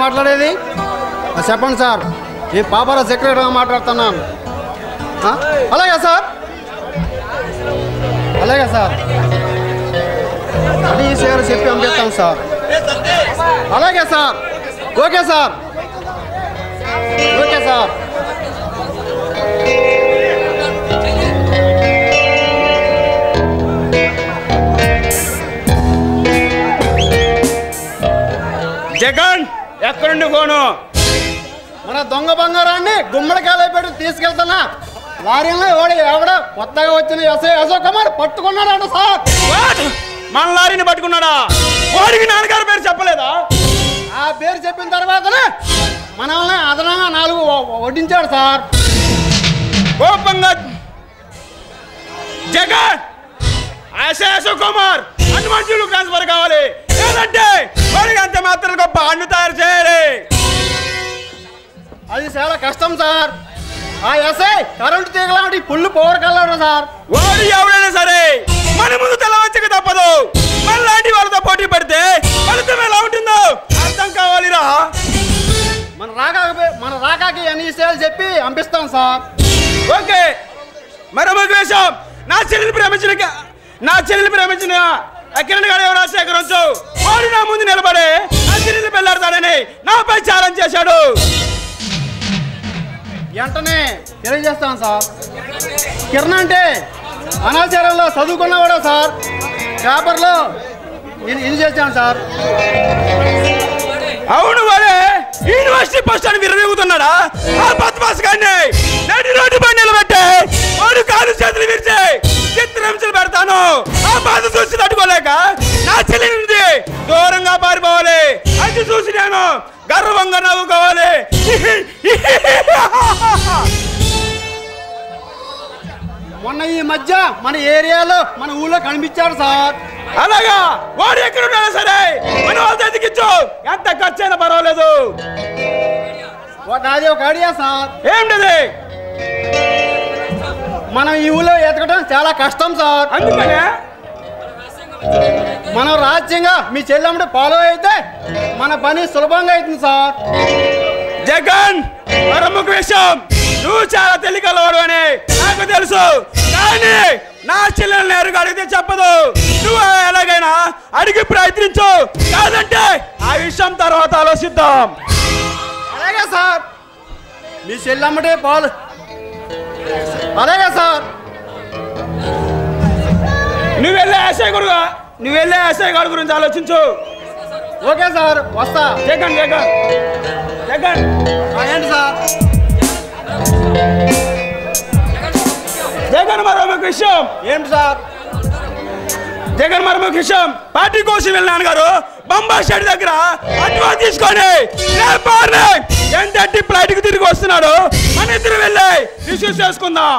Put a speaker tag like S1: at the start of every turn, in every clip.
S1: మాట్లాడేది? చెప్పండి సార్, నేను పాపారావు సెక్రటరీగా మాట్లాడుతున్నాను. అలాగే సార్, అలాగే సార్, అది ఈసీ గారు చెప్పి పంపిస్తాం సార్. అలాగే sir, okay sir, okay sir.
S2: Jagan ఎక్కడుండి ఫోను?
S1: మన దొంగ బంగారాన్ని గుమ్మడికాయలు పెట్టి తీసుకెళ్తున్నా లారీలో ఎవడ కొత్తగా వచ్చిన ఎస్ఐ అశోక్ కుమార్ పట్టుకున్నాడు సార్.
S2: మన లారీని పట్టుకున్నాడా? వాడికి నాన్నగారి పేరు చెప్పలేదా?
S1: ఆ పేరు చెప్పిన తర్వాతనే మనల్ని అదనంగా 4 వడ్డించాడు సార్.
S2: కోపంగా జగన్ ఎస్ఐ అశోక్ కుమార్ అన్ని మనుషులు ట్రాన్స్ఫర్ కావాలి, లేదంటే వాడికి అంత మాత్రం గొప్ప అన్ను తయారు చేయాలి.
S1: అది చాలా కష్టం సార్. ఆ ఎస్ఐ కరెంటు తీగలాంటి పుల్లు పవర్ కలడు సార్.
S2: వాడు ఎవరైనా సరే మన ముందు తెల్లవచ్చక తప్పదు. మనలాంటి వాళ్ళతో పోటీ పడితే ఫలితం ఎలా ఉంటుందో అర్థం కావాలిరా.
S1: మన రాకాకి అన్ని విషయాలు చెప్పి పంపిస్తాం సార్.
S2: ఓకే, మరొక విషయం, నా చెల్లెలు ప్రేమించిన కిరణ్ గారు ఎవరు రాజశేఖరంతో వాడు నా ముందు నిలబడి నా చెల్లెలు పెళ్ళాడతాడని నాపై ఛాలెంజ్ చేశాడు.
S1: వెంటనే తెలియజేస్తాను సార్. కిరణ్ అంటే అనాచారంలో చదువుకున్నవాడా సార్. పేపర్లో నేను ఇది చేశాను సార్.
S2: అవును, వాడే యూనివర్సిటీ పోస్ట్ అని విరవీగుతున్నాడా? ఆ బద్మాస్ గారిని నడి రోడ్డుపై నిలబెట్టే వాడు కాలు చేతులు విరిచి చిత్రహింసలు పెడతాను. ఆ బాధ చూసి తట్టుకోలేక నా చెల్లి నుండి దూరంగా పారిపోవాలి. అది చూసి నేను గర్వంగా నవ్వుకోవాలి.
S1: మొన్న ఈ మధ్య మన ఏరియాలో మన ఊళ్ళో కనిపించాడు సార్.
S2: అలాగా, వాడు ఎక్కడున్నా సరే మన వాళ్ళతో ఎదిగించు, ఎంత ఖర్చైనా పర్వాలేదు.
S1: నాది ఒక ఐడియా సార్.
S2: ఏంటది?
S1: మనం ఈ ఊళ్ళో ఎతకడం చాలా కష్టం సార్.
S2: అందుకనే
S1: మనం రాజ్యంగా మీ చెల్లెమ్మడి ఫాలో అయితే మన పని సులభంగా అవుతుంది సార్.
S2: జగన్, మరొక విషయం, నువ్వు చాలా తెలియగలవాడు అని నాకు తెలుసు, కానీ నా చెల్లెలు నేరుగా అడిగితే చెప్పదు. నువ్వు ఎలాగైనా అడిగి ప్రయత్నించు, కాదంటే ఆ విషయం తర్వాత ఆలోచిద్దాం.
S1: అలాగే సార్, మీ చెల్లెమ్మడే పాలు. అలాగే సార్,
S2: నువ్వు వెళ్ళే ఎస్ఐ గారి గురించి ఆలోచించు.
S1: ఓకే సార్, వస్తా.
S2: జగన్
S1: ఏంటి సార్?
S2: జగన్ మరొక విషయం.
S1: ఏంటి సార్?
S2: జగన్ మరొక విషయం, పార్టీ కోసం వెళ్ళినాను గారు బొంబాయి స్టేట్ దగ్గర అడ్వాన్స్ తీసుకొని ఎంత ఫ్లైట్ కి తిరిగి వస్తున్నాడు. మన ఇద్దరు వెళ్ళి రిసీవ్ చేసుకుందాం.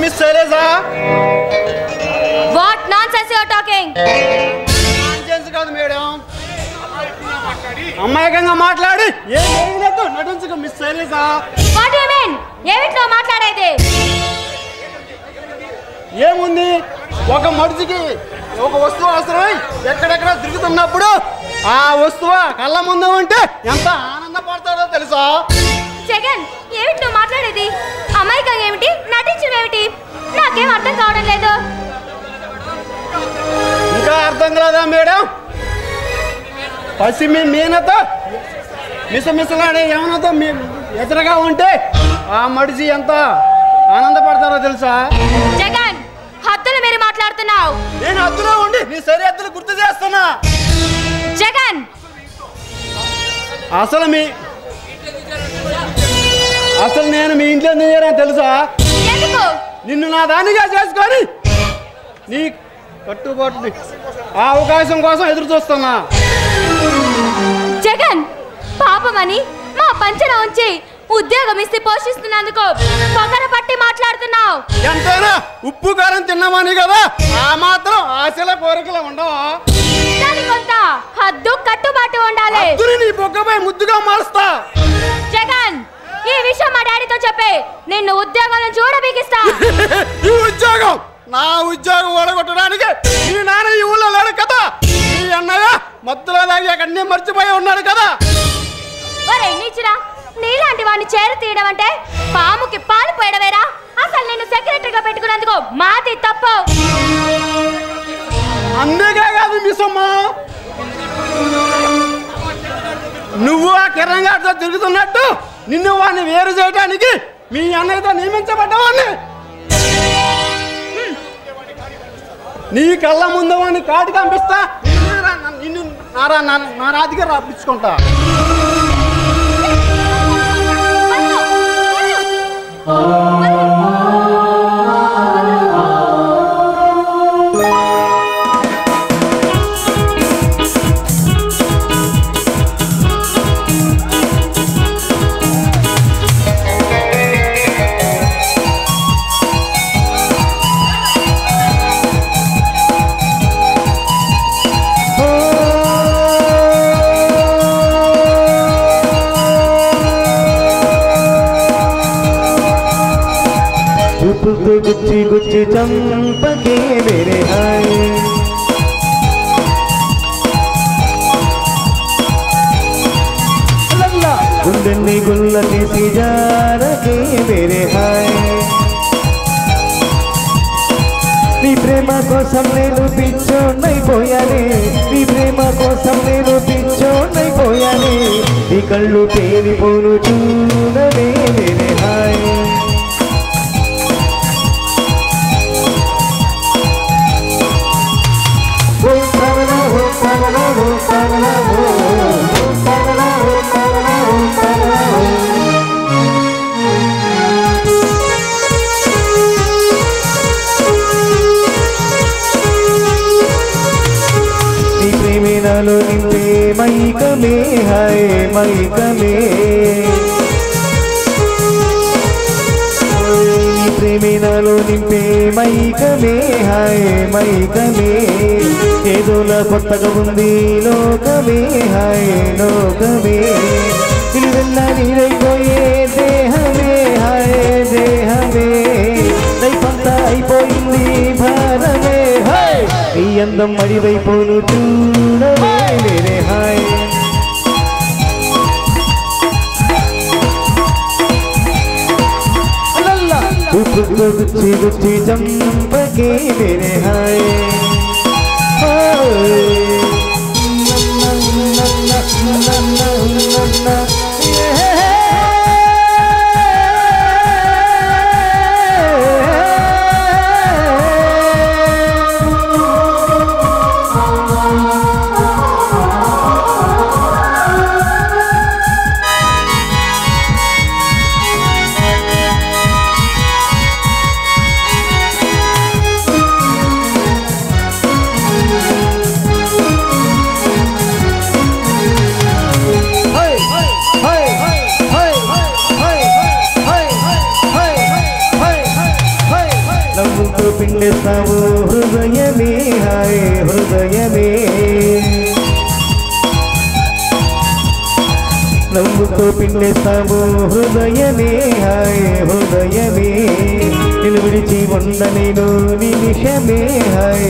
S1: Miss Shailaja?
S3: What nonsense you are talking?
S1: Nonsense కాదు మేడం, అమాయకంగా మాట్లాడి ఏం చేయలేదు నటించక miss Shailaja.
S3: What you mean? ఏమిటో మాట్లాడేది?
S1: ఏముంది, ఒక మనిషికి ఒక వస్తువు అవసరమై ఎక్కడెక్కడ తిరుగుతున్నప్పుడు ఆ వస్తువు కళ్ళ ముందు ఉంటే ఎంత ఆనందపడతాడో తెలుసా?
S3: జగన్, ఏమిటో మాట్లాడేది? అమాయకంగా ఏమిటి, నటించడం ఏమిటి? నాకేం అర్థం కావడం లేదు.
S1: ఇంకా అర్థం కాదా మేడం? పసిమి మీనతో మిసమిసలాడే యవనతో మీ ఎదురుగా ఉంటే ఆ మడిసి ఎంత ఆనందపడతారో తెలుసా?
S3: జగన్, హద్దులు మీరు మాట్లాడుతున్నావు.
S1: నేను హద్దులో ఉండి నీ సరిహద్దులు గుర్తు చేస్తున్నా.
S3: జగన్,
S1: అసలు నేను మీ ఇంట్లో చేరాను తెలుసా?
S3: ఎందుకు?
S1: నిన్ను నా దానిగా చేసుకొని నీ కట్టుబాటు ఆ అవకాశం కోసం ఎదురు చూస్తున్నా.
S3: జగన్, పాపమని మా పంచన ఉంచి ఉద్యోగం ఇస్తే పోషిస్తున్నందుకు పక్కన పట్టి మాట్లాడుతున్నావు.
S1: ఎంతైనా ఉప్పు కారం తిన్నామని కదా, ఆ మాత్రం ఆశల కోరికలు ఉండవా?
S3: దానికి కొంత హద్దు కట్టుబాటు ఉండాలి.
S1: నీ బొగ్గపై ముద్దుగా మారుస్తా.
S3: జగన్, ఈ విషయం మా డాడీతో చెప్పి నిన్ను ఉద్యోగంలో చూడబీకిస్తా.
S1: ఈ ఉద్యోగం నా ఉద్యోగం ఓడగొట్టడానికి ఈ నాన్న ఈ ఊళ్ళో లేడు కదా, ఈ అన్నయ్య మత్తులో దాగి అన్నీ మర్చిపోయి ఉన్నాడు కదా.
S3: ఒరే నీచురా, నీలాంటి వాడిని చేరు తీయడం అంటే పాముకి పాలు పోయడమేరా? అసలు నేను సెక్రటరీగా పెట్టుకున్నందుకు మాది తప్పు.
S1: అందుకే కాదు మిస్సమ్మ, నువ్వు ఆ కిరణ్ గారితో తిరుగుతున్నట్టు నిన్ను వాడిని వేరు చేయడానికి మీ అన్నయ్యతో నియమించబడ్డవాడిని. నీ కళ్ళ ముందు వాడిని కాటి పంపిస్తా, నిన్ను నా రాతికి రప్పించుకుంటా.
S4: गुच्ची गुच्ची चंपके मेरे हाय, गुंडनी गुल्लती सी जा रखे मेरे हाय. నీ ప్రేమ కోసం నేను పిచ్చోన్నైపోయానే, నీ ప్రేమ కోసం నేను పిచ్చోన్నైపోయానే, నీ కళ్ళు తేలిపోను చూడవే మేరే హాయ్. నీ ప్రేమే నాలో నింపే మైకమే హాయ్ మైకమే, నీ ప్రేమే నాలో నింపే మైకమే హాయ్ మైకమే, ఏదోలా కొత్తగా ఉంది లోకమే హాయ్ లోకమే, నిలువెల్ల నీరైపోయే దేహమే హాయ్ దేహమే, నైపంతా అయిపోయింది భారమే హాయ్, నీ అందం అడివైపోను చూడవే మేరే హాయ్. गुच्ची गुच्ची चंपके मेरे हाय, పిండేస్తావు హృదయమే హాయ్ హృదయమే నవ్వుతో పిండేస్తావు హృదయమే హాయ్ హృదయమే నిన్ను విడిచి ఉండలేను నిమిషమే హాయ్